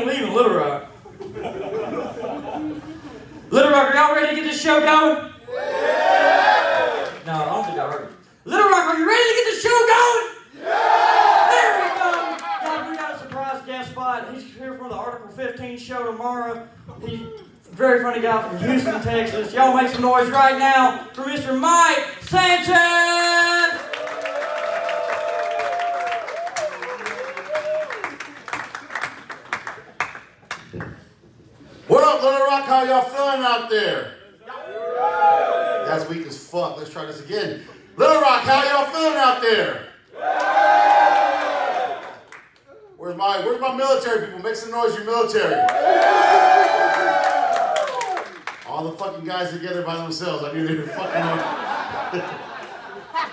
ain't leaving Little Rock. Little Rock, are y'all ready to get this show going? Yeah! No, I don't think I heard it. Little Rock, are you ready to get this show going? Yeah! There we go! Guys, we got a surprise guest spot. He's here for the Article 15 show tomorrow. He's a very funny guy from Houston, Texas. Y'all make some noise right now for Mr. Mike Sanchez! What up, Little Rock? How y'all feeling out there? That's weak as fuck. Let's try this again. Little Rock, how y'all feeling out there? Where's my military people? Make some noise, you military. All the fucking guys together by themselves. I knew they were fucking on.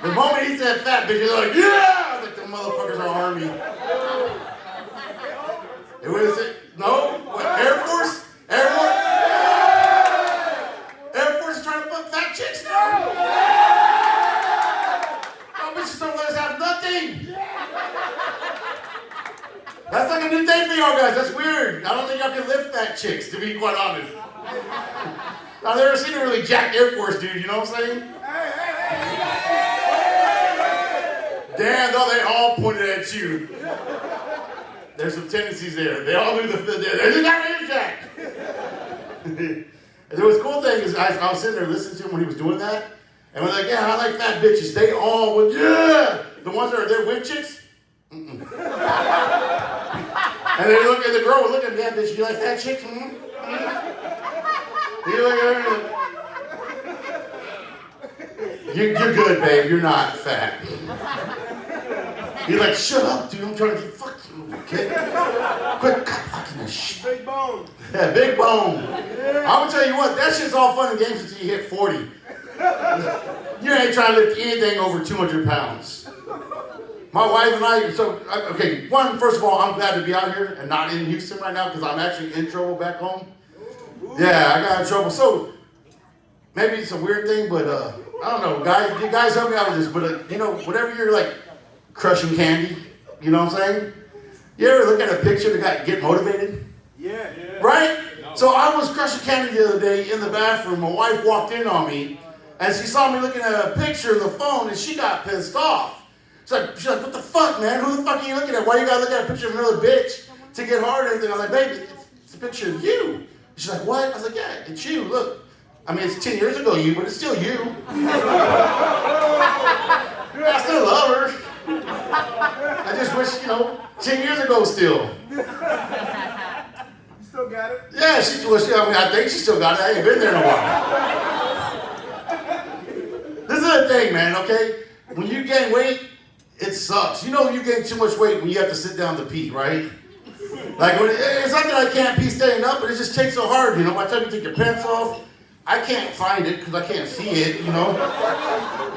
The moment he said fat bitch, they're like, yeah! I was like, the motherfuckers are army. And what is it? No? What, Air Force? Air Force? Air Force is trying to fuck fat chicks now? Y'all bitches don't let us have nothing. That's like a new thing for y'all guys. That's weird. I don't think y'all can lift fat chicks, to be quite honest. I've never seen a really jacked Air Force dude, you know what I'm saying? Damn, though, they all pointed at you. There's some tendencies there. They all knew they're not really jacked. And the most cool thing is I was sitting there listening to him when he was doing that, and we're like, yeah, I like fat bitches. They all went, yeah. The ones that are there with chicks, mm-mm. And they look at the girl, would look at me, yeah, bitch, you like fat chicks? Mm-hmm. You look at her. You're good, babe. You're not fat. You're like, shut up, dude. I'm trying to get fucked. Okay? Quit fucking that shit. Big bone. Yeah, big bone. Yeah. I'm gonna tell you what, that shit's all fun and games until you hit 40. You ain't trying to lift anything over 200 pounds. My wife and I, okay, first of all, I'm glad to be out here and not in Houston right now because I'm actually in trouble back home. Yeah, I got in trouble. So, maybe it's a weird thing, but I don't know, guys, you guys help me out with this, but you know, whatever you're like crushing candy, you know what I'm saying? You ever look at a picture that got get motivated? Yeah. Right? No. So I was crushing candy the other day in the bathroom. My wife walked in on me, and she saw me looking at a picture on the phone, and she got pissed off. She's like, what the fuck, man? Who the fuck are you looking at? Why you gotta look at a picture of another bitch to get hard and everything? I was like, baby, it's a picture of you. She's like, what? I was like, yeah, it's you. Look. I mean, it's 10 years ago you, but it's still you. I still love her. I just wish, 10 years ago still. You still got it? Yeah, I think she still got it. I ain't been there in a while. This is the thing, man, okay? When you gain weight, it sucks. You know you gain too much weight when you have to sit down to pee, right? Like, it's not that I can't pee standing up, but it just takes so hard, By the time you take your pants off, I can't find it because I can't see it, You know what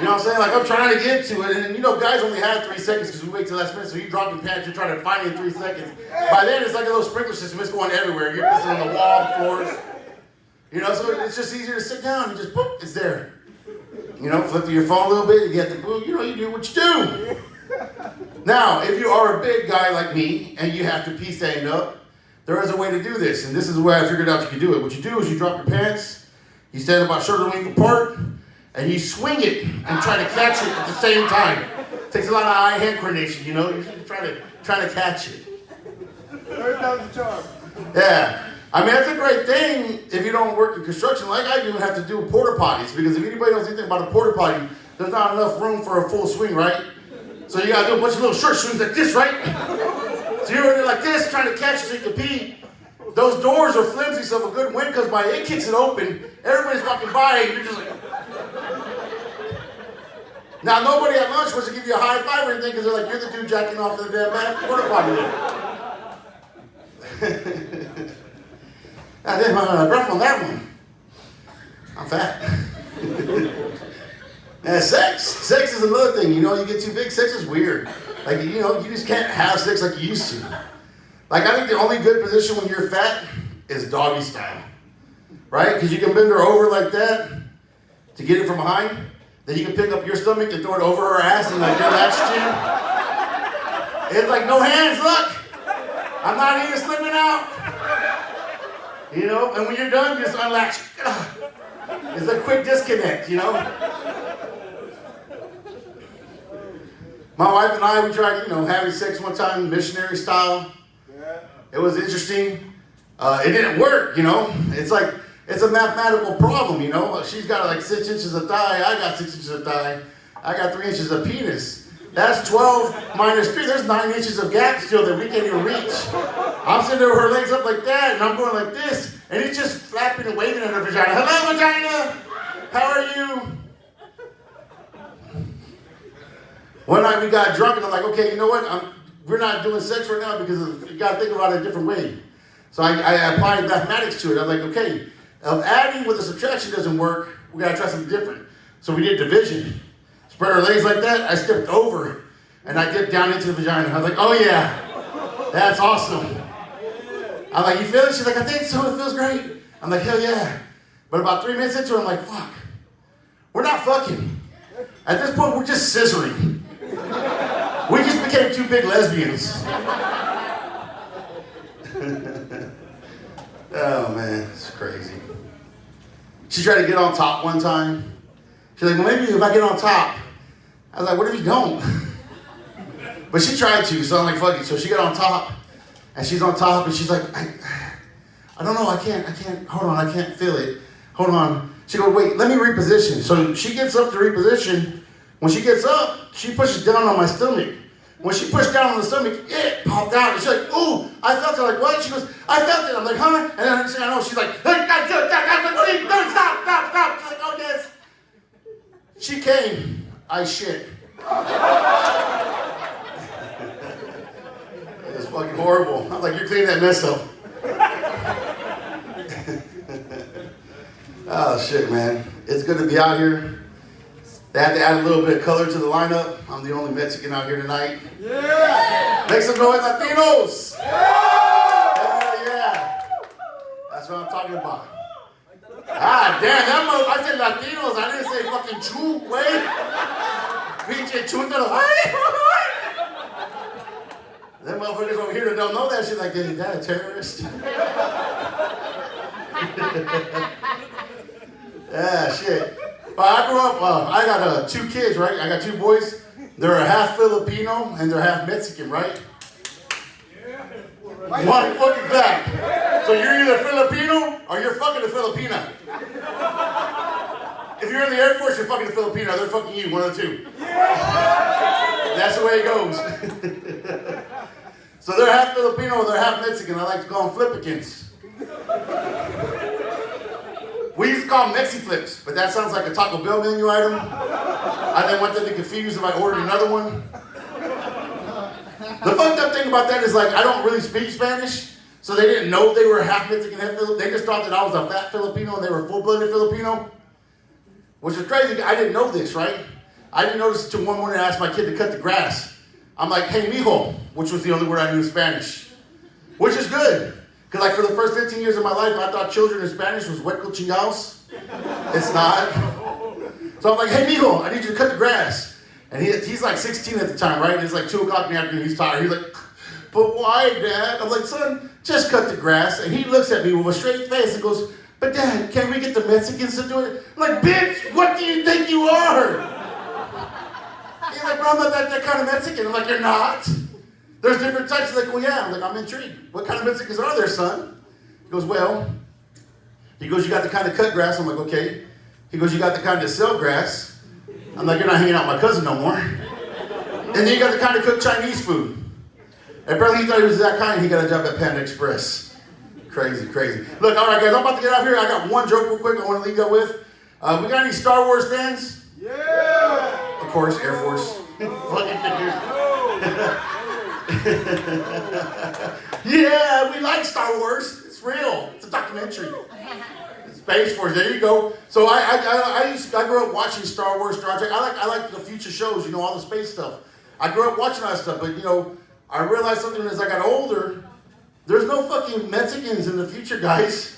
I'm saying? Like, I'm trying to get to it, and guys only have 3 seconds because we wait till last minute, so you drop your pants, you're trying to find it in 3 seconds. By then, it's like a little sprinkler system. It's going everywhere. You're pissing on the wall, the floors. So it's just easier to sit down and just, boop, it's there. Flip to your phone a little bit, you get the boop, you do what you do. Now, if you are a big guy like me, and you have to pee standing up, there is a way to do this, and this is the way I figured out you could do it. What you do is you drop your pants, you stand about shoulder length apart, and you swing it and try to catch it at the same time. It takes a lot of eye-hand coordination, You're trying to catch it. Third time's the charm. Yeah. I mean, that's a great thing if you don't work in construction like I do and have to do porta potties, because if anybody knows anything about a porta potty, there's not enough room for a full swing, right? So you gotta do a bunch of little short swings like this, right? So you're in there like this, trying to catch it so you can pee. Those doors are flimsy, so if a good wind comes by, it kicks it open. Everybody's walking by, and you're just like... Now, nobody at lunch wants to give you a high five or anything because they're like, you're the dude jacking off to the damn back porta potty there. I didn't run out of breath on that one. I'm fat. And sex is another thing. You get too big, sex is weird. Like, you just can't have sex like you used to. Like, I think the only good position when you're fat is doggy style. Right? Because you can bend her over like that to get it from behind. Then you can pick up your stomach and throw it over her ass and like your latch chin. It's like no hands, look. I'm not even slipping out. You know, and when you're done, just unlatch. It's a quick disconnect, you know. My wife and I, we tried, having sex one time, missionary style. It was interesting. It didn't work, It's like, it's a mathematical problem, She's got like 6 inches of thigh. I got 6 inches of thigh. I got 3 inches of penis. That's 12 minus 3. There's 9 inches of gap still that we can't even reach. I'm sitting there with her legs up like that, and I'm going like this, and he's just flapping and waving at her vagina. Hello, vagina. How are you? One night we got drunk, and I'm like, okay, you know what? We're not doing sex right now because you got to think about it a different way. So I applied mathematics to it. I'm like, okay, if adding with a subtraction doesn't work, we got to try something different. So we did division. Spread her legs like that. I stepped over, and I dipped down into the vagina. I was like, oh yeah, that's awesome. I'm like, you feel it? She's like, I think so. It feels great. I'm like, hell yeah. But about 3 minutes into it, I'm like, fuck. We're not fucking. At this point, we're just scissoring. We just became 2 big lesbians. Oh man, it's crazy. She tried to get on top one time. She's like, well, maybe if I get on top. I was like, what if you don't? But she tried to, so I'm like, fuck it. So she got on top, and she's on top, and she's like, I don't know, I can't, hold on, I can't feel it. Hold on. She goes, wait, let me reposition. So she gets up to reposition. When she gets up, she pushes down on my stomach. When she pushed down on the stomach, it popped out. And she's like, ooh, I felt it. Like, what? She goes, I felt it. I'm like, huh? And then I know she's like, hey, God, what are you doing? Stop. She's like, oh, yes. She came. I shit. It was fucking horrible. I was like, you're cleaning that mess up. Oh, shit, man. It's good to be out here. They had to add a little bit of color to the lineup. I'm the only Mexican out here tonight. Yeah! Make some noise, Latinos! Yeah! Yeah! That's what I'm talking about. Ah, damn, I said Latinos. I didn't say fucking Chu, wait. Pinche chuntaro. Them motherfuckers over here that don't know that shit, like, is that a terrorist? Yeah, shit. But I grew up, I got 2 kids, right? I got 2 boys. They're half Filipino and they're half Mexican, right? One fucking fact. So you're either Filipino or you're fucking a Filipina. If you're in the Air Force, you're fucking a Filipino. They're fucking you, one of the 2. That's the way it goes. So they're half Filipino, they're half Mexican. I like to call them Flipicans. We used to call them Mexi Flips, but that sounds like a Taco Bell menu item. I didn't want them to confuse if I ordered another one. The fucked up thing about that is, like, I don't really speak Spanish, so they didn't know they were half Mexican, half Filipino. They just thought that I was a fat Filipino and they were full-blooded Filipino, which is crazy. I didn't know this, right? I didn't notice until one morning I asked my kid to cut the grass. I'm like, hey, mijo, which was the only word I knew in Spanish, which is good. Because, like, for the first 15 years of my life, I thought children in Spanish was hueco chingados. It's not. So I'm like, hey, mijo, I need you to cut the grass. And he's like 16 at the time, right? And it's like 2 o'clock in the afternoon. He's tired. He's like, but why, Dad? I'm like, son, just cut the grass. And he looks at me with a straight face and goes, but Dad, can we get the Mexicans to do it? I'm like, bitch, what do you think you are? He's like, bro, I'm not that kind of Mexican. I'm like, you're not? There's different types. He's like, well, yeah. I'm like, I'm intrigued. What kind of Mexicans are there, son? He goes, well, you got the kind of cut grass. I'm like, okay. He goes, you got the kind of sell grass. I'm like, you're not hanging out with my cousin no more. And then you got the kind of cook Chinese food. And apparently he thought he was that kind. He got a job at Panda Express. Crazy. Look, all right, guys, I'm about to get out here. I got one joke real quick I want to leave you with. We got any Star Wars fans? Yeah! Of course, Air Force. Yeah, we like Star Wars. It's real. It's a documentary. Space Force. There you go. So I grew up watching Star Wars, Star Trek. I like the future shows. All the space stuff. I grew up watching that stuff. But I realized something as I got older. There's no fucking Mexicans in the future, guys.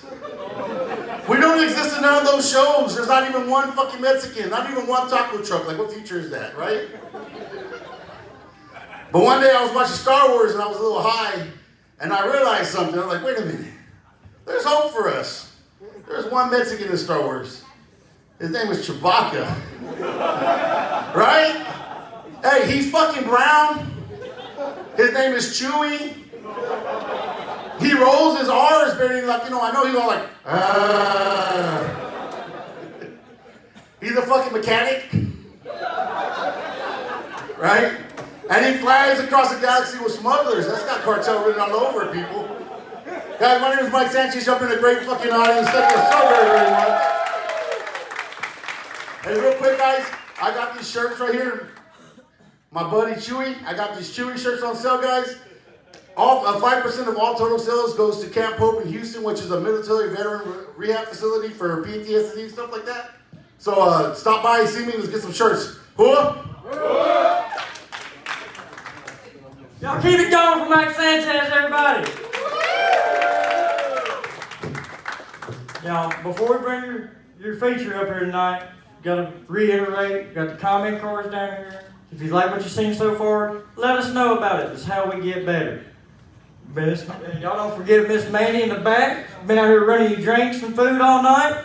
We don't exist in none of those shows. There's not even one fucking Mexican. Not even one taco truck. Like, what future is that, right? But one day I was watching Star Wars and I was a little high. And I realized something. I'm like, wait a minute. There's hope for us. There's one Mexican in Star Wars. His name is Chewbacca. Right? Hey, he's fucking brown. His name is Chewie. He rolls his R's very like, I know he's all like, He's a fucking mechanic. Right? And he flies across the galaxy with smugglers. That's got cartel written all over it, people. Guys, my name is Mike Sanchez. You've been a great fucking audience. Thank you so very, very much. Hey, real quick, guys, I got these shirts right here. My buddy Chewy, I got these Chewy shirts on sale, guys. 5% of all total sales goes to Camp Hope in Houston, which is a military veteran rehab facility for PTSD and stuff like that. So stop by, see me, let's get some shirts. Hooah! Y'all keep it going for Mike Sanchez, everybody. Now, before we bring your feature up here tonight, gotta reiterate, got the comment cards down here. If you like what you've seen so far, let us know about it. It's how we get better. Y'all don't forget Miss Mandy in the back. Been out here running you drinks and food all night.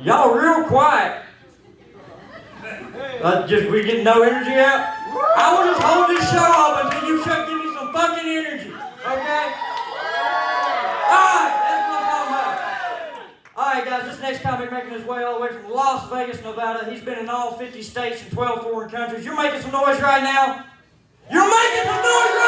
Y'all real quiet. We get no energy out. I will just hold this show up until you give me some fucking energy. Okay? Alright, that's what I'm talking about. Alright guys, this next comic making his way all the way from Las Vegas, Nevada. He's been in all 50 states and 12 foreign countries. You're making some noise right now? You're making some noise right now?